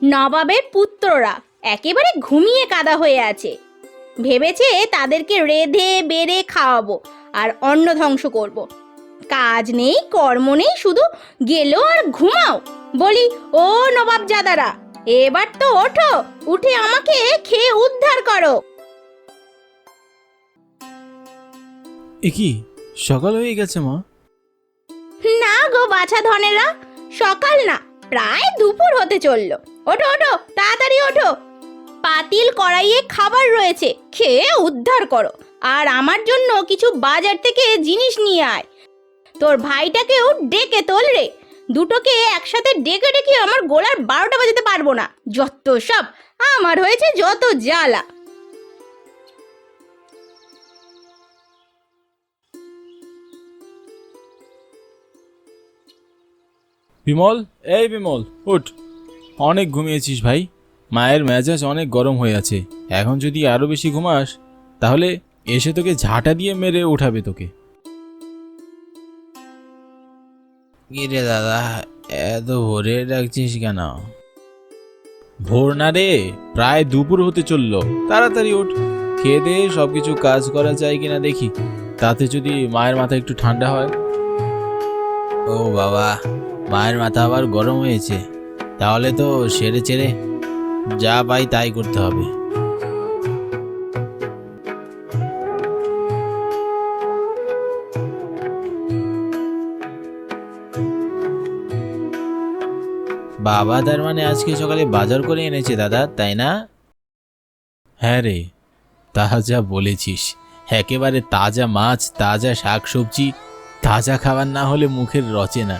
নবাবের পুত্ররা একেবারে ঘুমিয়ে কাদা হয়ে আছে। ভেবেছে তাদেরকে রেঁধে বেড়ে খাওয়াবো আর অন্ন ধ্বংস করব। কাজ নেই কর্ম নেই, শুধু গেলো আর ঘুমাও। বলি ও নবাবজাদারা, এবার তো ওঠো, উঠে আমাকে খেয়ে উদ্ধার করো। এ কি সকাল হয়ে গেছে মা? না গো বাছা ধনেরা, সকাল না, প্রায় দুপুর হতে চললো। ওঠো ওঠো, তাড়াতাড়ি ওঠো, পাতিল কড়াইয়ে খাবার রয়েছে, খেয়ে উদ্ধার করো। আর আমার জন্য কিছু বাজার থেকে জিনিস নিয়ে আয়। তোর ভাইটাকেও ডেকে তোল রে, দুটোকে একসাথে ডেকে ডেকে আমার গোলার 12টা বাজাতে পারবো না। যত সব, আমার হয়েছে যত জ্বালা। বিমল, এই বিমল উঠ, অনেক ঘুমিয়েছিস ভাই। মায়ের মেজাজ অনেক গরম হয়ে আছে, এখন যদি আরো বেশি ঘুমাস তাহলে এসে তোকে ঝাঁটা দিয়ে মেরে উঠাবে তোকে। কি রে দাদা, এত ভোরে ডাকছিস কেন? ভোর না রে, প্রায় দুপুর হতে চললো, তাড়াতাড়ি ওঠ, খেয়ে দে, সবকিছু কাজ করা যায় কিনা দেখি, তাতে যদি মায়ের মাথা একটু ঠান্ডা হয়। ও বাবা, মায়ের মাথা আবার গরম হয়েছে, তাহলে তো সেরে চেরে যা পাই তাই করতে হবে। বাবা তার মানে আজকে সকালে বাজার করে এনেছে দাদা, তাই না? হ্যাঁ রে, তাজা বলেছিস, একেবারে তাজা মাছ, তাজা শাকসবজি, তাজা খাবার না হলে মুখের রচে না।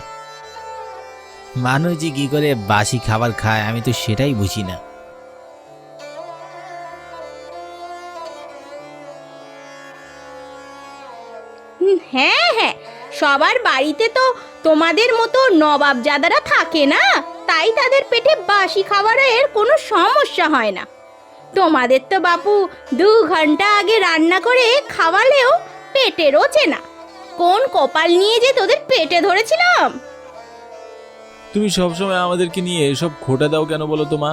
মানুষ যে কি করে বাসি খাবার খায় আমি তো সেটাই বুঝি না। হ্যাঁ হ্যাঁ, সবার বাড়িতে তো তোমাদের মতো নবাবজাদারা থাকে না, তাই তাদের পেটে বাসি খাবারের কোনো সমস্যা হয় না। তোমাদের তো বাপু 2 ঘন্টা আগে রান্না করে খাওয়ালেও পেটে রোচে না। কোন কপাল নিয়ে যে তোদের পেটে ধরেছিলাম। তুমি সবসময় আমাদেরকে নিয়ে এসব খোটা দাও কেন বলো তো মা?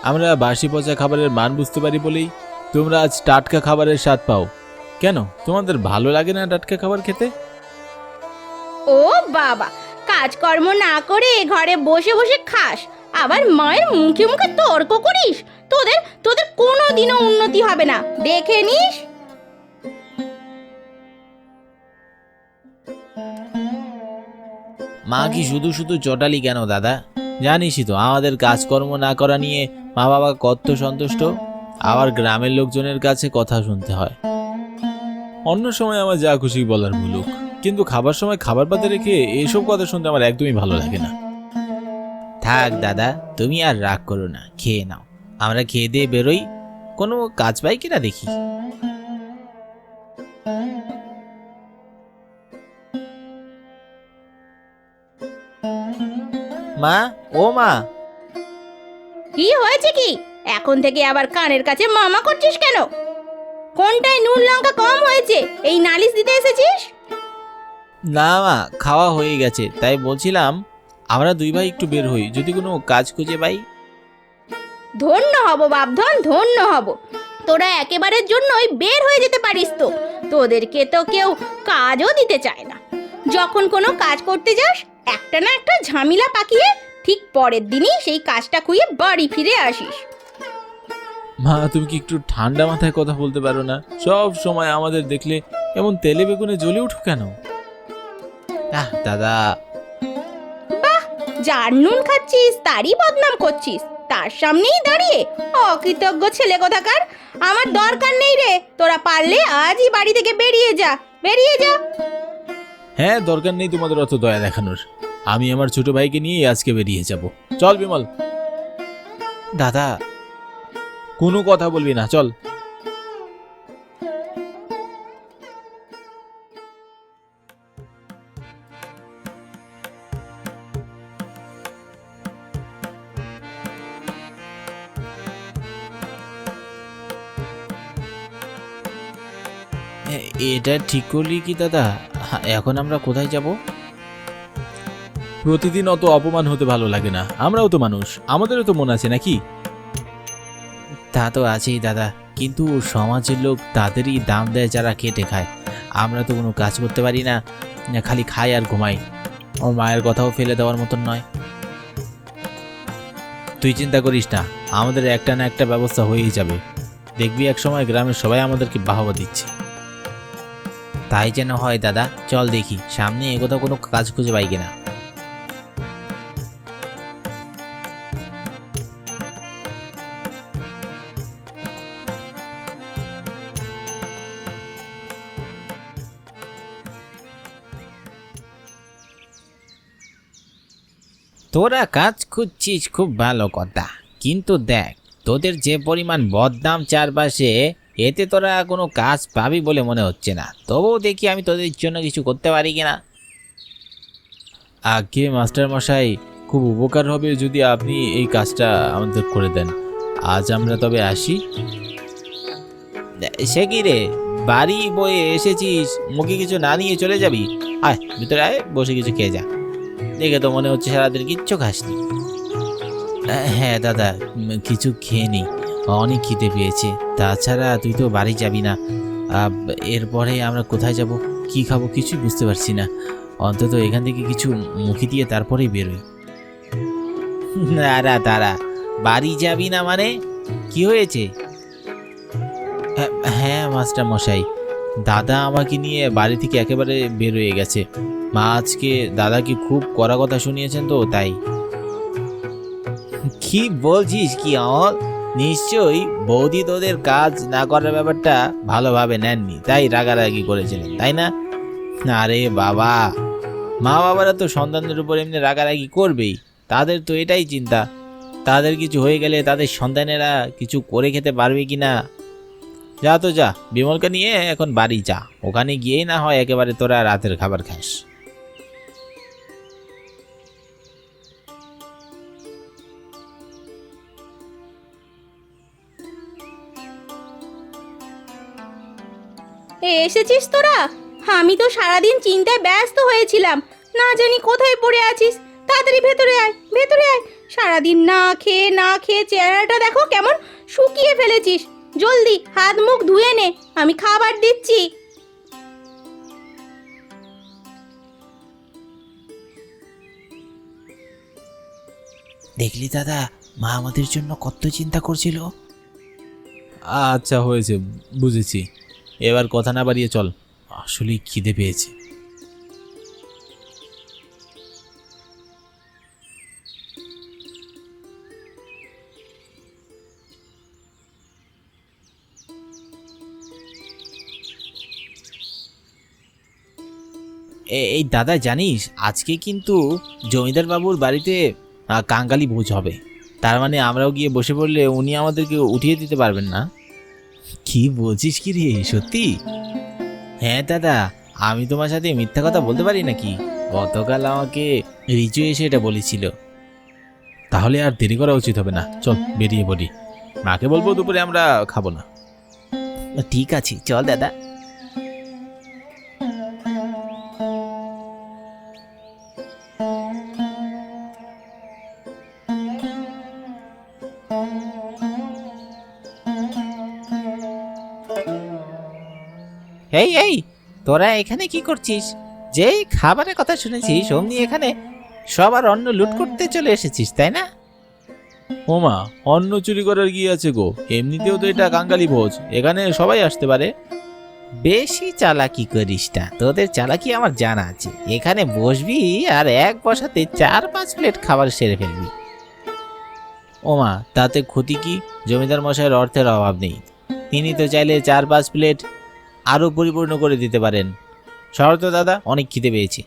আমরা বাসি পচা খাবারের মান বুঝতে পারি বলেই তোমরা আজ টাটকা খাবারের স্বাদ পাও। কেন তোমাদের ভালো লাগে না টাটকা খাবার খেতে? ও বাবা, কাজকর্ম না করে ঘরে বসে বসে খাস, আবার মায়ের মুখে মুখে তর্ক করিস। তোদের তোদের কোনোদিনও উন্নতি হবে না, দেখে নিস। মা কি শুধু শুধু চটালি কেন দাদা? জানিসই তো আমাদের কাজকর্ম না করা নিয়ে মা বাবা কত সন্তুষ্ট, আবার গ্রামের লোকজনের কাছে কথা শুনতে হয়। অন্য সময় আমার যা খুশি বলার মুলুক, কিন্তু খাবার সময় খাবার পাতে রেখে এসব কথা শুনতে আমার একদমই ভালো লাগে না। থাক দাদা, তুমি আর রাগ করো না, খেয়ে নাও। আমরা খেয়ে দিয়ে বেরোই, কোনো কাজ পাই কিনা দেখি। মা, ও মা। কি হয়েছে কি? এখন থেকে আবার কানের কাছে মামা করছিস কেন? কোনটায় নুন লঙ্কা কম হয়েছে এই নালিশ দিতে এসেছিস? না মা, খাওয়া হয়ে গেছে, তাই বলছিলাম আমরা দুই ভাই একটু বের হই, যদি কোনো কাজ খুঁজে পাই। ধন্য হব বাপধন, ধন্য হব। তোরা একেবারের জন্যই বের হয়ে যেতে পারিস তো। তোদেরকে তো কেউ কাজও দিতে চায় না। যখন কোনো কাজ করতে যাস, একটা না একটা ঝামেলা পাকিয়ে ঠিক পরের দিনই সেই কাজটা খুঁয়ে বাড়ি ফিরে আসিস। মা, তুমি কি একটু ঠান্ডা মাথায় কথা বলতে পারো না? সব সময় আমাদের দেখলে এমন তেলে বেগুনে জ্বলে উঠো কেন? দাদা, বাহ, যার নুন খাচ্ছিস তারই বদনাম করছিস, তার সামনেই দাঁড়িয়ে। অকৃতজ্ঞ ছেলে কোথাকার, আমার দরকার নেই রে। তোরা পারলে আজই বাড়ি থেকে বেরিয়ে যা, বেরিয়ে যা। হ্যাঁ, দরকার নেই তোমাদের অত দয়া দেখানোর। আমি আমার ছোট ভাইকে নিয়ে আজকে বেরিয়ে যাব। চল বিমল। দাদা, কোনো কথা বলবি না, চল। এটা ঠিক করলি কি দাদা? এখন আমরা কোথায় যাব? প্রতিদিন অত অপমান হতে ভালো লাগে না। আমরাও তো মানুষ, আমাদেরও তো মন আছে নাকি? তা তো আছেই দাদা, কিন্তু সমাজের লোক তাদেরই দাম দেয় যারা খেটে খায়। আমরা তো কোনো কাজ করতে পারি না, খালি খাই আর ঘুমাই। ও মায়ের কথাও ফেলে দেওয়ার মতন নয়। তুই চিন্তা করিস না, আমাদের একটা না একটা ব্যবস্থা হয়েই যাবে। দেখবি এক সময় গ্রামের সবাই আমাদেরকে বাহবা দিচ্ছে। তাই যেন হয় দাদা, চল দেখি সামনে এগোতে কোনো কাজ খুঁজে পাই কিনা। তোরা কাজ খুঁজছিস খুব ভালো কথা, কিন্তু দেখ তোদের যে পরিমাণ বদনাম চারপাশে, এতে তোরা কোনো কাজ পাবি বলে মনে হচ্ছে না। তবুও দেখি আমি তোদের জন্য কিছু করতে পারি কিনা। আগে মাস্টার মশাই, খুব উপকার হবে যদি আপনি এই কাজটা আমাদের করে দেন। আজ আমরা তবে আসি। সে কি রে, বাড়ি বয়ে এসেছিস, মুখে কিছু না নিয়ে চলে যাবি? আয় ভিতরে আয়, বসে কিছু খেয়ে যা। দেখে তো মনে হচ্ছে সারাদিন কিচ্ছু খাসনি। হ্যাঁ দাদা, কিছু খেয়ে নিই, অনেক খিদে পেয়েছে। তাছাড়া তুই তো বাড়ি যাবি না, এরপরে আমরা কোথায় যাব, কি খাবো কিছুই বুঝতে পারছি না। অন্তত এখান থেকে কিছু মুখে দিয়ে তারপরেই বেরোই। দাঁড়া দাঁড়া, বাড়ি যাবি না মানে কি হয়েছে? হ্যাঁ মাস্টার মশাই, দাদা আমাকে নিয়ে বাড়ি থেকে একেবারে বের হয়ে গেছে। মা আজকে দাদাকে খুব কড়া কথা শুনিয়েছেন তো তাই। কি বলছিস কি অমল? নিশ্চয়ই বৌদি তোদের কাজ না করার ব্যাপারটা ভালোভাবে নেননি, তাই রাগারাগি করেছিলেন, তাই না? আরে বাবা, মা বাবারা তো সন্তানদের উপর এমনি রাগারাগি করবেই। তাদের তো এটাই চিন্তা, তাদের কিছু হয়ে গেলে তাদের সন্তানেরা কিছু করে খেতে পারবে কিনা। যা তো যা, বিমলকে নিয়ে এখন বাড়ি যা, ওখানে গিয়েই না হয় একেবারে তোরা রাতের খাবার খাস। এসেছিস তোরা? আমি তো সারাদিন চিন্তায় ব্যস্ত হয়েছিলাম, না জানি কোথায় পড়ে আছিস। তাড়াতাড়ি ভেতরে আয়, ভেতরে আয়। সারাদিন না খেয়ে চেহারাটা দেখো কেমন শুকিয়ে ফেলেছিস। জলদি হাত মুখ ধুয়ে নে, আমি খাবার দিচ্ছি। দেখলি দাদা, মা আমাদের জন্য কত চিন্তা করছিল। আচ্ছা হয়েছে, বুঝেছি। এবার কথা না বাড়িয়ে চল, আসলেই খিদে পেয়েছে। এই দাদা জানিস, আজকে কিন্তু জমিদার বাবুর বাড়িতে কাঙ্গালি ভোজ হবে। তার মানে আমরাও গিয়ে বসে পড়লে উনি আমাদেরকে উঠিয়ে দিতে পারবেন না। কি বলছিস কি রে, সত্যি? হ্যাঁ দাদা, আমি তোমার সাথে মিথ্যা কথা বলতে পারি নাকি? গতকাল আমাকে রিচু এসে এটা বলেছিল। তাহলে আর দেরি করা উচিত হবে না, চল বেরিয়ে পড়ি। মাকে বলবো দুপুরে আমরা খাবো না। ঠিক আছে, চল দাদা। এই এই, তোরা এখানে কি করছিস? যেই খাবারের কথা শুনেছিস অমনি এখানে সবার অন্ন লুট করতে চলে এসেছিস, তাই না? ওমা, অন্ন চুরি করার কি আছে গো? এমনিতেও তো এটা কাঙ্গালি ভোজ, এখানে সবাই আসতে পারে। বেশি চালাকি করিস না, তোদের চালাকি আমার জানা আছে। এখানে বসবি আর এক বসাতে 4-5 প্লেট খাবার সেরে ফেলবি। ওমা, তাতে ক্ষতি কি? জমিদার মশাইয়ের অর্থের অভাব নেই, তিনি তো চাইলে 4-5 প্লেট আরও পরিপূর্ণ করে দিতে পারেন। শরৎ দাদা, অনেক খিদে পেয়েছি।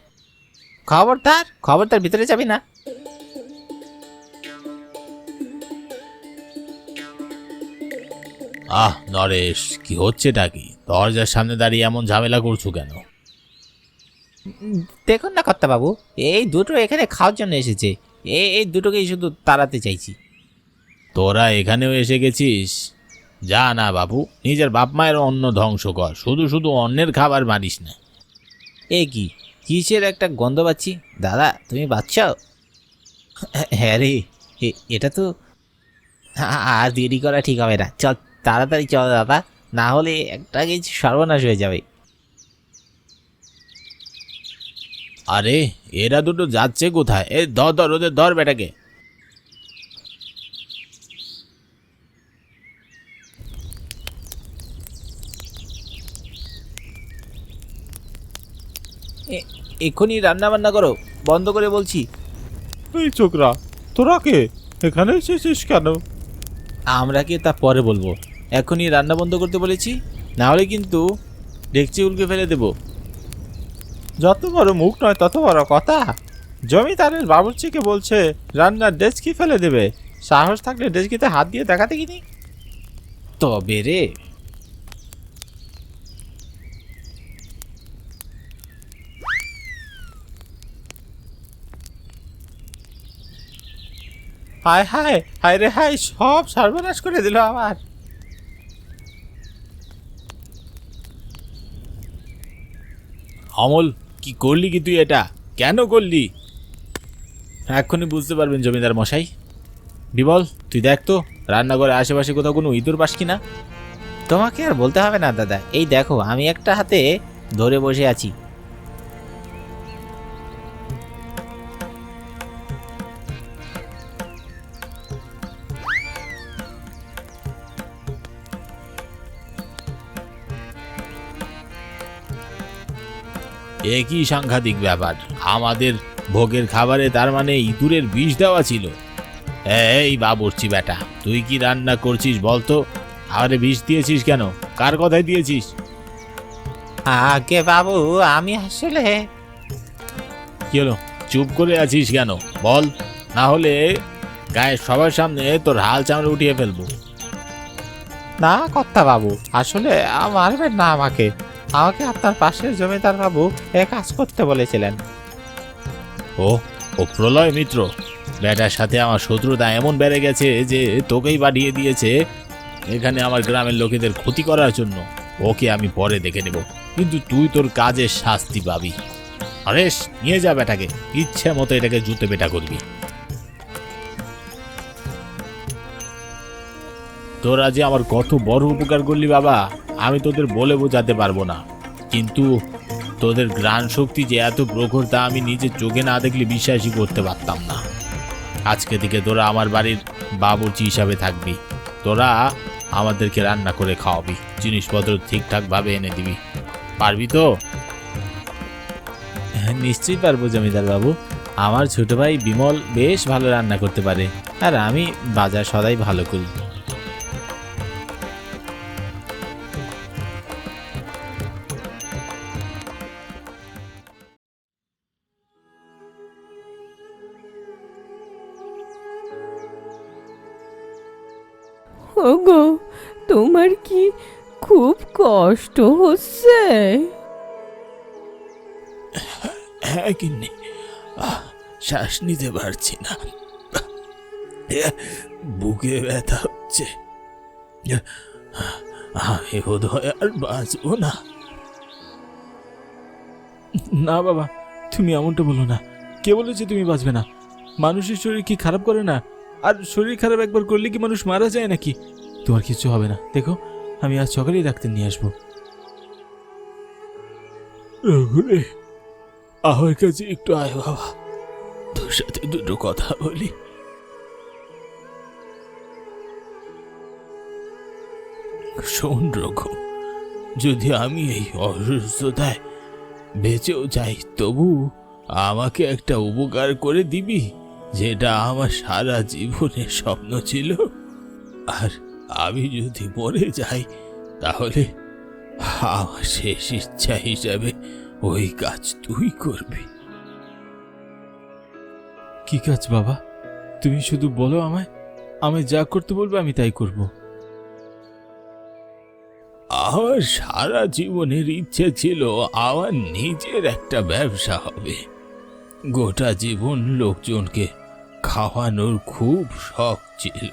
খবরদার ভিতরে যাবি না। নরেশ, কি হচ্ছেটা কি? দরজার সামনে দাঁড়িয়ে এমন ঝামেলা করছো কেন? দেখুন না কর্তাবাবু, এই দুটো এখানে খাওয়ার জন্য এসেছে, এই দুটোকেই শুধু তাড়াতে চাইছি। তোরা এখানেও এসে গেছিস? যা না বাবু, নিজের বাপ মায়ের অন্ন ধ্বংস কর, শুধু শুধু অন্যের খাবার মারিস না। এ কি কিসের একটা গন্ধ পাচ্ছি। দাদা তুমি পাচ্ছ? হ্যাঁ রে, এটা তো আর দেরি করা ঠিক হবে না, চল তাড়াতাড়ি চল দাদা, না হলে একটা কিছু সর্বনাশ হয়ে যাবে। আরে এরা দুটো যাচ্ছে কোথায়? এ ধর ধর ওদের, ধর বেটাকে। এক্ষুনি রান্না বান্না করো, বন্ধ করে বলছি। এই ছোকরা, তোরা কে? এখানে এসেছিস কেন? আমরা কি তা পরে বলবো, এখনই রান্না বন্ধ করতে বলেছি, না হলে কিন্তু ডেকচি উল্কে ফেলে দেবো। যত বড় মুখ নয় তত বড় কথা। জমিদারের বাবুর্চিকে বলছে রান্নার ডেস্কি ফেলে দেবে। সাহস থাকলে ডেস্কিতে হাত দিয়ে দেখাতে কিনি। তবে রে, হায় হায় হায় রে হায়, সব সর্বনাশ করে দিল আমার। অমল কি করলি কি তুই? এটা কেন করলি? এক্ষুনি বুঝতে পারবেন জমিদার মশাই। বিমল তুই দেখ তো রান্নাঘরে আশেপাশে কোথাও কোনো ইঁদুর পাস কিনা। তোমাকে আর বলতে হবে না দাদা, এই দেখো আমি একটা হাতে ধরে বসে আছি। এ কি সাংঘাতিক ব্যাপার, আমাদের ভোগের খাবারে তার মানে ইঁদুরের বিষ দেওয়া ছিল? এই বাবুর্চি বেটা, তুই কি রান্না করছিস বলতো? আরে বিষ দিয়েছিস কেন? কার কথায় দিয়েছিস? আগে বাবু, আমি আসলে কি হলো, চুপ করে আছিস কেন বল, না হলে গায়ে সবার সামনে তোর হাল চামড়ে উঠিয়ে ফেলবো। না কর্তা বাবু, আসলে মারবেন না আমাকে। আমাকে আপনার পাশের জমিদার বাবু এ কাজ করতে বলেছিলেন। ও ও প্রলয় মিত্র, বেটার সাথে আমার শত্রুতা এমন বেড়ে গেছে যে তোকেই পাঠিয়ে দিয়েছে এখানে আমার গ্রামের লোকেদের ক্ষতি করার জন্য। ওকে আমি পরে দেখে নেব, কিন্তু তুই তোর কাজের শাস্তি পাবি। আরে নিয়ে যা বেটাকে, ইচ্ছে মতো এটাকে জুতে বেটা করবি। তোরা যে আমার কত বড় উপকার করলি বাবা, আমি তোদের বলে বোঝাতে পারবো না। কিন্তু তোদের ঘ্রাণ শক্তি যে এত প্রখর তা আমি নিজের চোখে না দেখলে বিশ্বাসই করতে পারতাম না। আজকে থেকে তোরা আমার বাড়ির বাবুর্চি হিসাবে থাকবি। তোরা আমাদেরকে রান্না করে খাওয়াবি, জিনিসপত্র ঠিকঠাকভাবে এনে দিবি। পারবি তো? নিশ্চয়ই পারবো জমিদার বাবু, আমার ছোট ভাই বিমল বেশ ভালো রান্না করতে পারে, আর আমি বাজার সদাই ভালো করি। ওগো, তোমার কি খুব কষ্ট হচ্ছে? হ্যাঁ গিন্নি, শ্বাস নিতে পারছি না, বুকে ব্যথা হচ্ছে, আমি বোধহয় আর বাঁচবো না। না বাবা, তুমি এমনটা বলো না। কে বলেছে তুমি বাঁচবে না? মানুষের শরীর কি খারাপ করে না? আর শরীর খারাপ একবার করলে কি মানুষ মারা যায় নাকি? তোমার কিছু হবে না, দেখো আমি আজ সকালেই ডাক্তার নিয়ে আসবো। আমার কাছে একটু আয় বাবা, তোর সাথে দুটো কথা বলি। শোন রঘু, যদি আমি এই অসুস্থতায় বেঁচেও যাই, তবু আমাকে একটা উপকার করে দিবি, যেটা আমার সারা জীবনের স্বপ্ন ছিল। আর আমি যদি মরে যাই, তাহলে আমার শেষ ইচ্ছা হিসাবে ওই কাজ তুই করবি। কি কাজ বাবা? তুমি শুধু বলো আমায়, আমি যা করতে বলবো আমি তাই করব। আমার সারা জীবনের ইচ্ছে ছিল আমার নিজের একটা ব্যবসা হবে। গোটা জীবন লোকজনকে খাওয়ানোর খুব শখ ছিল,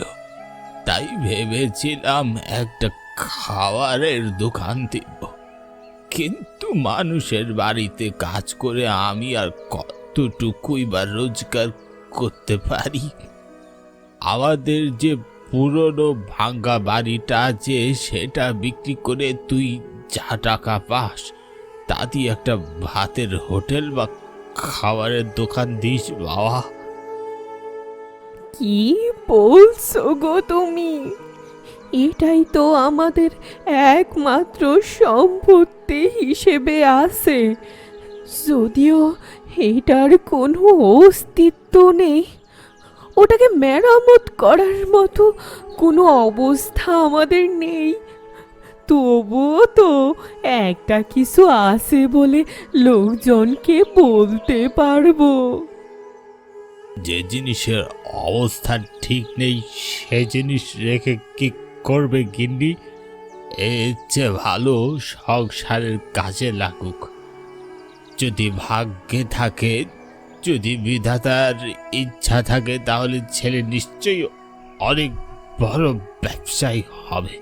তাই ভেবেছিলাম একটা খাবারের দোকান দিব। কিন্তু মানুষের বাড়িতে কাজ করে আমি আর কতটুকুই বা রোজগার করতে পারি? আমাদের যে পুরনো ভাঙ্গা বাড়িটা আছে সেটা বিক্রি করে তুই যা টাকা পাস তা দিয়ে একটা ভাতের হোটেল বা খাবারের দোকান দিস বাবা। কি বলছো গো তুমি? এটাই তো আমাদের একমাত্র সম্পত্তি হিসেবে আছে, যদিও এটার কোনো অস্তিত্ব নেই। ওটাকে মেরামত করার মতো কোনো অবস্থা আমাদের নেই। তবুও তো একটা কিছু আছে বলে লোকজনকে বলতে পারবো। যে জিনিসের অবস্থা ঠিক নেই সে জিনিস রেখে কি করবে গিন্নি? এর চেয়ে ভালো সংসারের কাজে লাগুক। যদি ভাগ্যে থাকে, যদি বিধাতার ইচ্ছা থাকে, তাহলে ছেলে নিশ্চয়ই অনেক বড় ব্যবসায়ী হবে।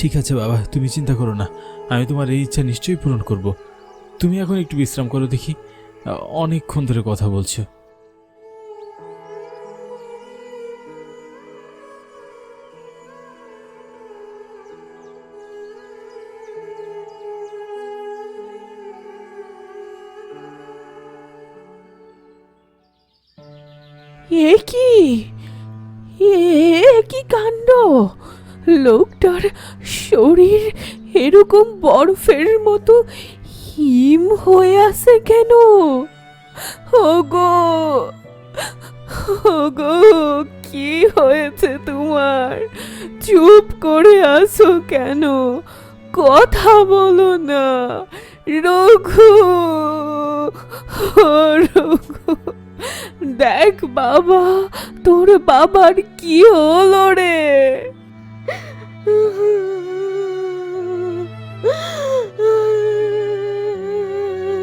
ঠিক আছে বাবা, তুমি চিন্তা করো না, আমি তোমার এই ইচ্ছা নিশ্চয়ই পূরণ করব। তুমি এখন একটু বিশ্রাম করো দেখি, অনেকক্ষণ ধরে কথা বলছো। এ কি কি কাণ্ড! লোকটার শরীর এরকম বরফের মতো হিম হয়ে আছে কেন? ওগো, ওগো, কি হয়েছে তোমার? চুপ করে আছো কেন? কথা বলো না। রঘু, ও রঘু, দেখ বাবা, তোর বাবার কি হলো রে?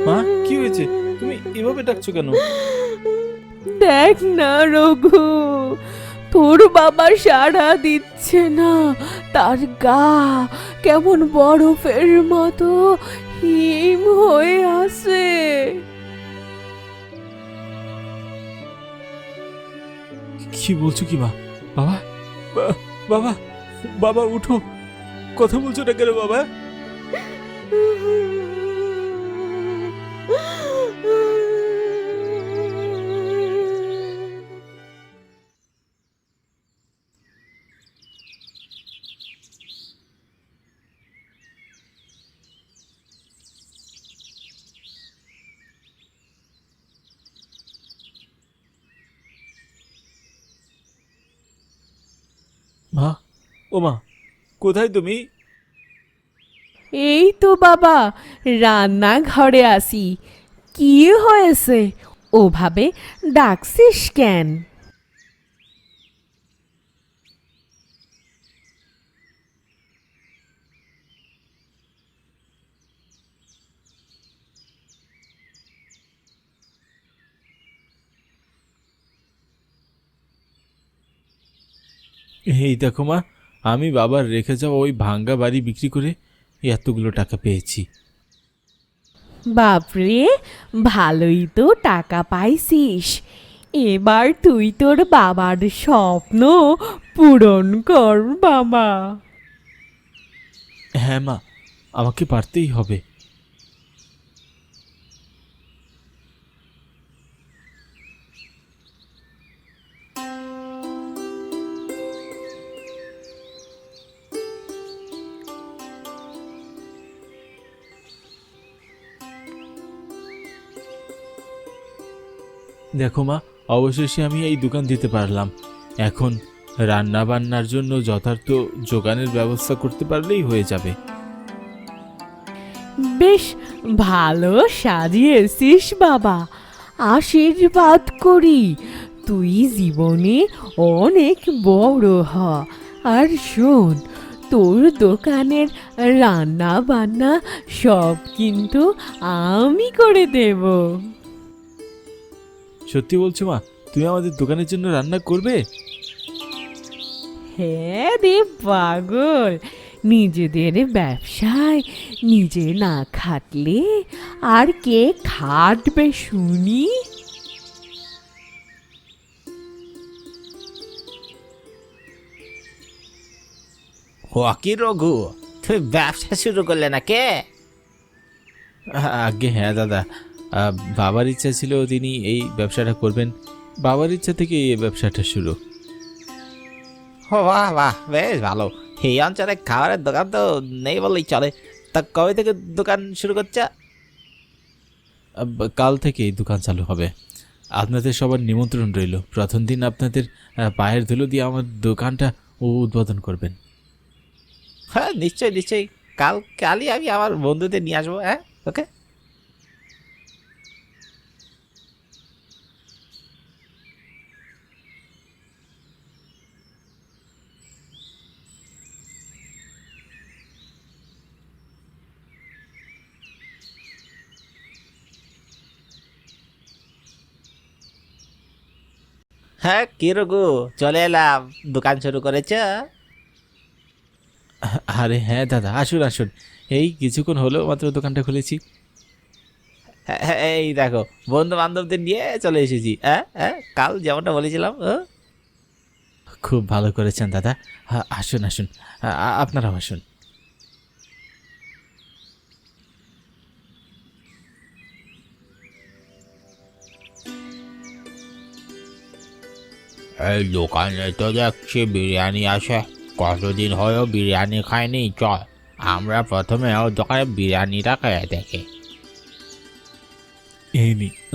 মা, কি হয়েছে? তুমি এভাবে ডাকছো কেন? দেখ না রঘু, তোর বাবা সাড়া দিচ্ছে না। তার গা কেমন বরফের মতো হিম হয়ে আছে। কি বলছো কি মা? বাবা, বাবা, বাবা উঠো, কথা বলছো না কেন বাবা? মা, ও মা, কোথায় তুমি? এই তো বাবা, রান্নাঘরে আসি। কি হয়েছে? ওভাবে ডাকছিস কেন? এই দেখো মা, আমি বাবার রেখে যাওয়া ওই ভাঙ্গা বাড়ি বিক্রি করে এতগুলো টাকা পেয়েছি। বাপরে, ভালোই তো টাকা পাইছিস। এবার তুই তোর বাবার স্বপ্ন পূরণ কর বাবা। হ্যাঁ মা, আমাকে পারতেই হবে। দেখো মা, অবশেষে আমি এই দোকান দিতে পারলাম। এখন রান্না বান্নার জন্য যথার্থ যোগানের ব্যবস্থা করতে পারলেই হয়ে যাবে। বেশ ভালো সাজিয়েছিস বাবা। আশীর্বাদ করি তুই জীবনে অনেক বড় হ। আর শোন, তোর দোকানের রান্না বান্না সব কিন্তু আমি করে দেব। সত্যি বলছো মা? তুমি আমাদের দোকানের জন্য রান্না করবে? হ্যাঁ রে পাগল, নিজেদের ব্যবসায় নিজে না খাটলে আর কে খাটবে শুনি? ও কি রঘু, তুই ব্যবসা শুরু করলে না কে? আগে হ্যাঁ দাদা, বাবার ইচ্ছা ছিল তিনি এই ব্যবসাটা করবেন। বাবার ইচ্ছা থেকে এই ব্যবসাটা শুরু। ও বাহ বাহ, বেশ ভালো। এই অঞ্চলে খাবারের দোকান তো নেই বললেই চলে। তা কবে থেকে দোকান শুরু করছে? কাল থেকে এই দোকান চালু হবে। আপনাদের সবার নিমন্ত্রণ রইল। প্রথম দিন আপনাদের পায়ের ধুলো দিয়ে আমার দোকানটা উদ্বোধন করবেন। হ্যাঁ নিশ্চয়ই নিশ্চয়ই, কালই আমি আমার বন্ধুদের নিয়ে আসবো। হ্যাঁ ওকে। হ্যাঁ কি রঘু, চলে এলাম। দোকান শুরু করেছ? আরে হ্যাঁ দাদা, আসুন আসুন। এই কিছুক্ষণ হলো মাত্র দোকানটা খুলেছি। এই দেখো, বন্ধু বান্ধবদের নিয়ে চলে এসেছি। হ্যাঁ হ্যাঁ, কাল যেমনটা বলেছিলাম। খুব ভালো করেছেন দাদা। আসুন আসুন, আপনারাও আসুন। এই দোকানে তো দেখছি বিরিয়ানি আছে, কতদিন হলো বিরিয়ানি খাইনি। চল আমরা প্রথমে ওর দোকানে বিরিয়ানিটা খেয়ে দেখি।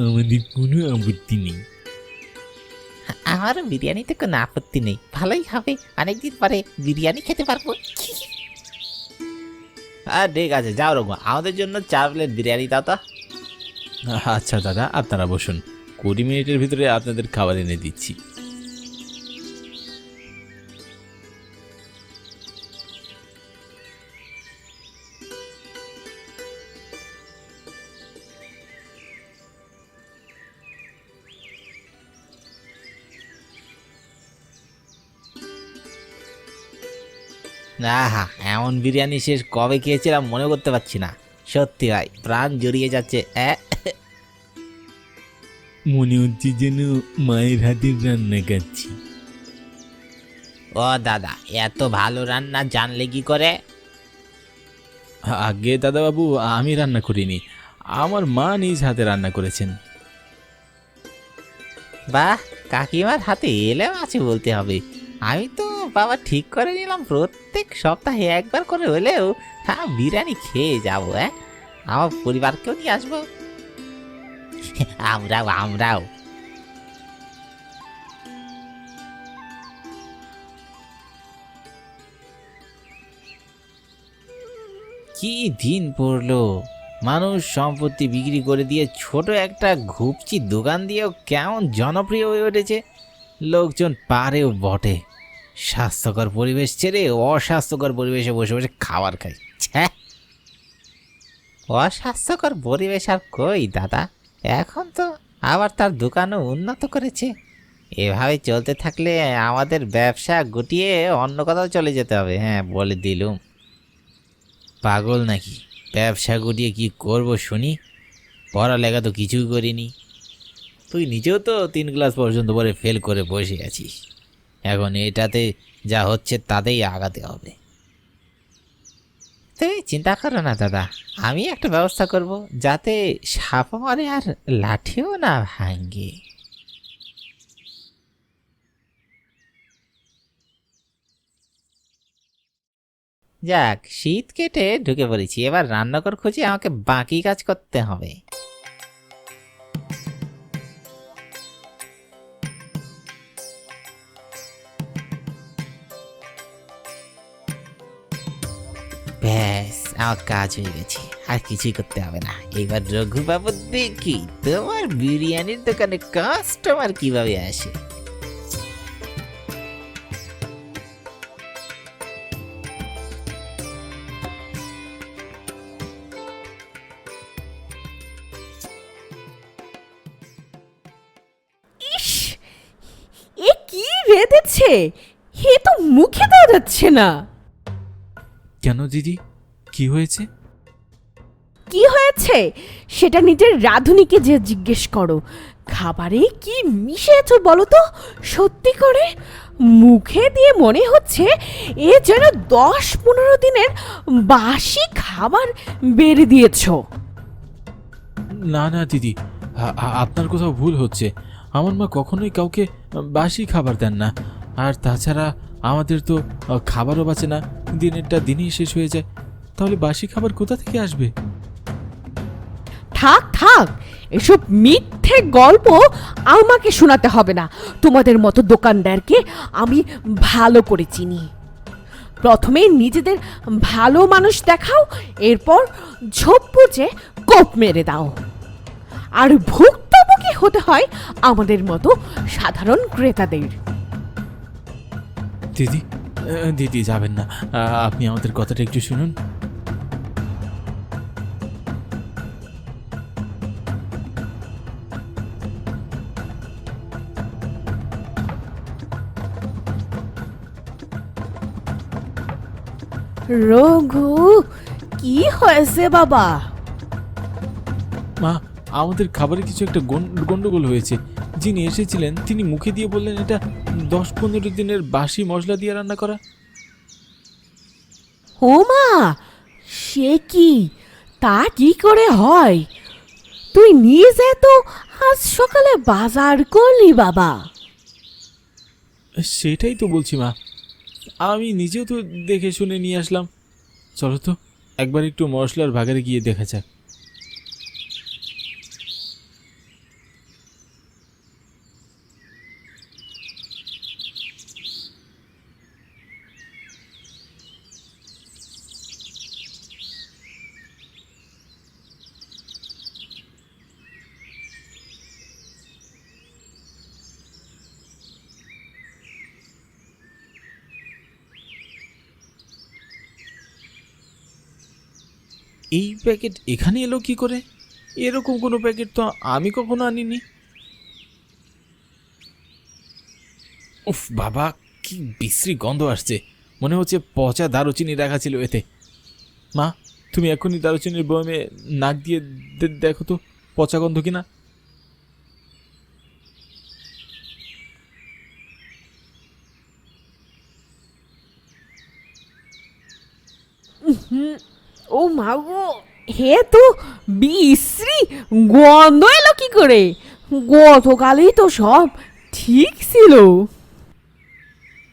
আমাদের কোনো আপত্তি নেই। আমার বিরিয়ানিতে কোনো আপত্তি নেই, ভালোই হবে। অনেকদিন পরে বিরিয়ানি খেতে পারবো। ঠিক আছে, যাও রঘু, আমাদের জন্য 4 প্লেট বিরিয়ানি দাও তো। আচ্ছা দাদা, আপনারা বসুন। 20 মিনিটের ভিতরে আপনাদের খাবার এনে দিচ্ছি। আহা, এমন বিরিয়ানি শেষ কবে খেয়েছিলাম মনে করতে পারছি না। সত্যি ভাই, প্রাণ জড়িয়ে যাচ্ছে। মনে হচ্ছে যেন মায়ের হাতের রান্না খাচ্ছি। ও দাদা, এত ভালো রান্না জানলে কি করে? আগে দাদা বাবু, আমি রান্না করিনি, আমার মা নিজ হাতে রান্না করেছেন। বাহ, কাকিমার হাতে এলেও আছে বলতে হবে। আমি তো বাবা ঠিক করে নিলাম প্রত্যেক সপ্তাহে একবার করে হলেও বিরিয়ানি খেয়ে যাবো। আমার পরিবারকেও নিয়ে আসবো। আমরাও। কি দিন পড়লো, মানুষ সম্পত্তি বিক্রি করে দিয়ে ছোট একটা ঘুপচি দোকান দিয়েও কেমন জনপ্রিয় হয়ে উঠেছে। লোকজন পারেও বটে। স্বাস্থ্যকর পরিবেশ ছেড়ে অস্বাস্থ্যকর পরিবেশে বসে বসে খাবার খাই। অস্বাস্থ্যকর পরিবেশ আর কই দাদা, এখন তো আবার তার দোকানও উন্নত করেছে। এভাবে চলতে থাকলে আমাদের ব্যবসা গুটিয়ে অন্য কোথাও চলে যেতে হবে। হ্যাঁ বলে দিলুম। পাগল নাকি? ব্যবসা গুটিয়ে কি করব শুনি? পড়ালেখা তো কিছুই করিনি। তুই নিজেও তো 3 ক্লাস পর্যন্ত পরে ফেল করে বসে আছিস। এখন এটাতে যা হচ্ছে তাতেই আগাতে হবে। তুই চিন্তা করো না দাদা, আমি একটা ব্যবস্থা করব যাতে সাপ মরে আর লাঠিও না ভাঙ্গে। যাক, শীত কেটে ঢুকে পড়েছি। এবার রান্নাঘর খুঁজে আমাকে বাকি কাজ করতে হবে। ব্যাস, আমার কাজ হয়ে গেছে, আর কিছুই করতে হবে না। এবার রঘুবাবু দেখি তোমার বিরিয়ানির দোকানে কাস্টমার কিভাবে আসে। ইস, এ কি রেঁধেছে? এ তো মুখে দেওয়া যাচ্ছে না। কেন দিদি, কি হয়েছে? কি হয়েছে সেটা নিজের রাঁধুনিকে যে জিজ্ঞেস করো। খাবারে কি মিশিয়েছো বলো তো, সত্যি করে? মুখে দিয়ে মনে হচ্ছে এ যেন 10-15 দিনের বাসি খাবার বেড়ে দিয়েছো। না না দিদি, আপনার কোথাও ভুল হচ্ছে। আমার মা কখনোই কাউকে বাসি খাবার দেন না। আর তাছাড়া আমাদের তো খাবারও বাঁচে না, দিনেরটা দিনেই শেষ হয়ে যায়। তাহলে বাসি খাবার কোথা থেকে আসবে? থাক থাক, এসব মিথ্যে গল্প আমাকে শোনাতে হবে না। তোমাদের মতো দোকানদারকে আমি ভালো করে চিনি। প্রথমে নিজেদের ভালো মানুষ দেখাও, এরপর ঝোপ বুঝে কোপ মেরে দাও। আর ভুক্তভোগী হতে হয় আমাদের মতো সাধারণ ক্রেতাদের। দিদি, দিদি যাবেন না, আপনি আমাদের কথাটা একটু শুনুন। রঘু, কি হয়েছে বাবা? মা, আমাদের খাবারে কিছু একটা গন্ডগোল হয়েছে। যিনি এসেছিলেন তিনি মুখে দিয়ে বললেন এটা 10-15 দিনের বাসি মশলা দিয়ে রান্না করা। ও মা, সে কি? তা কি করে হয়? তুই নিজে তো আজ সকালে বাজার করলি বাবা। সেটাই তো বলছি মা, আমি নিজেও তো দেখে শুনে নিয়ে আসলাম। চলো তো একবার একটু মশলার ভাগারে গিয়ে দেখা যাক। এই প্যাকেট এখানে এলো কি করে? এরকম কোনো প্যাকেট তো আমি কখনো আনিনি। উফ বাবা, কি বিশ্রী গন্ধ আসছে। মনে হচ্ছে পচা দারুচিনি রাখা ছিল এতে। মা, তুমি এখনই দারুচিনির বয়মে নাক দিয়ে দেখো তো পচা গন্ধ কিনা। ও মা গো, হে তো বিশ্রী গন্ধ এলো কি করে? গতকালই তো সব ঠিক ছিল।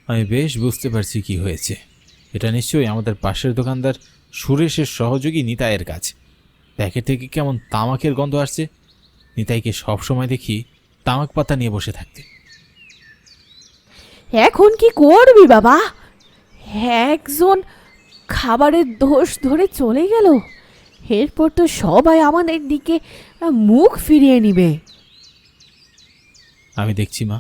আমি বেশ বুঝতে পারছি কি হয়েছে। এটা নিশ্চয়ই আমাদের পাশের দোকানদার সুরেশের সহযোগী নিতাইয়ের কাজ। প্যাকেট থেকে কেমন তামাকের গন্ধ আসছে। নিতাইকে সবসময় দেখি তামাক পাতা নিয়ে বসে থাকতে। এখন কি করবি বাবা? একজন খাবারের দোষ ধরে চলে গেল, এরপর তো সবাই আমাদের দিকে মুখ ফিরিয়ে নিবে। আমি দেখছি মা।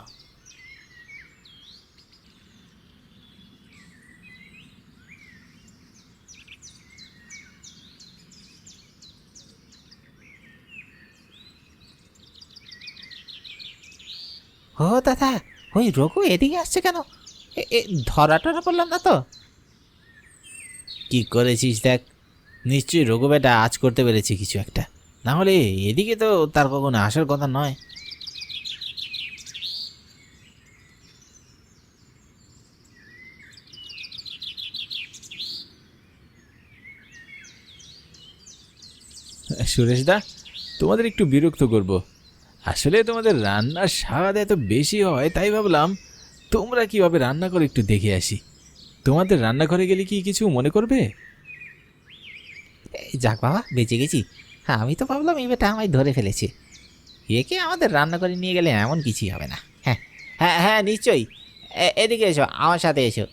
ও দাদা, ওই রঘু এদিকে আসছে কেন? ধরা টরা পড়লাম না তো? কি করেছিস দেখ, নিশ্চয়ই রঘু বেটা আজ করতে পেরেছে কিছু একটা, না হলে এদিকে তো তার কখনো আসার কথা নয়। সুরেশ দা, তোমাদের একটু বিরক্ত করব। আসলে তোমাদের রান্নার স্বাদ এত বেশি হয়, তাই ভাবলাম তোমরা কিভাবে রান্না করে একটু দেখে আসি। তোমাদের রান্নাঘরে গেলে কি কিছু মনে করবে? যাক বাবা, বেঁচে গেছি। আমি তো ভাবলাম এই বেটা আমায় ধরে ফেলেছে। একে আমাদের রান্না করে নিয়ে গেলে এমন কিছুই হবে না। হ্যাঁ হ্যাঁ হ্যাঁ, নিশ্চয়ই। এদিকে এসো, আমার সাথে এসো।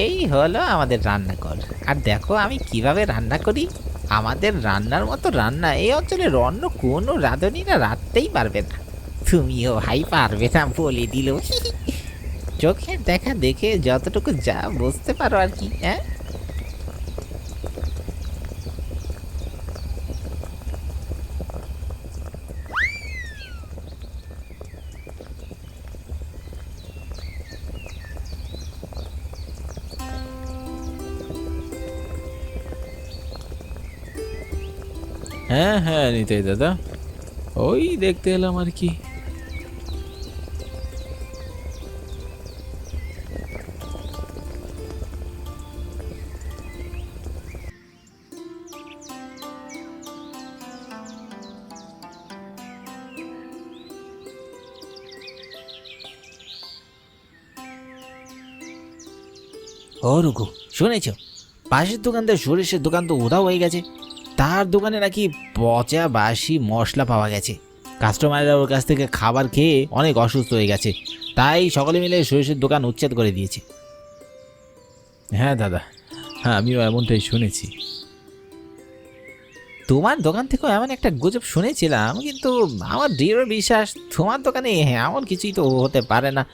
এই হলো আমাদের রান্নাঘর। আর দেখো আমি কিভাবে রান্না করি। আমাদের রান্নার মতো রান্না এই অঞ্চলের অন্য কোনো রাঁধুনিরা রাঁধতেই পারবে না। তুমিও ভাই পারবে না বলে দিল। চোখের দেখা দেখে যতটুকু যা বুঝতে পারো আর কি। হ্যাঁ, হ্যাঁ হ্যাঁ নিতাই দাদা, ওই দেখতে এলাম আর কি। ও রঘু, শুনেছ পাশের দোকানদার সুরেশের দোকান তো উধাও হয়ে গেছে। তার দোকানে নাকি পচা বাসি মশলা পাওয়া গেছে। কাস্টমাররা ওর কাছ থেকে খাবার খেয়ে অনেক অসুস্থ হয়ে গেছে, তাই সকলে মিলে সুরেশের দোকান উচ্ছেদ করে দিয়েছে। হ্যাঁ দাদা, হ্যাঁ আমিও এমনটাই শুনেছি। তোমার দোকান থেকেও এমন একটা গুজব শুনেছিলাম, কিন্তু আমার দৃঢ় বিশ্বাস তোমার দোকানে এমন কিছুই তো হতে পারে না।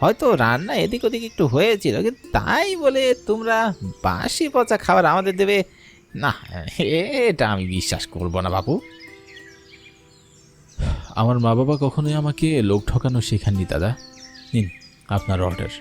হয়তো রান্না এদিক ওদিক একটু হয়েছিল, কিন্তু তাই বলে তোমরা বাসি পচা খাবার আমাদের দেবে না, এটা আমি বিশ্বাস করব না বাবু। আমার মা বাবা কখনোই আমাকে লোক ঠকানো শেখাননি দাদা। নিন আপনার অর্ডার।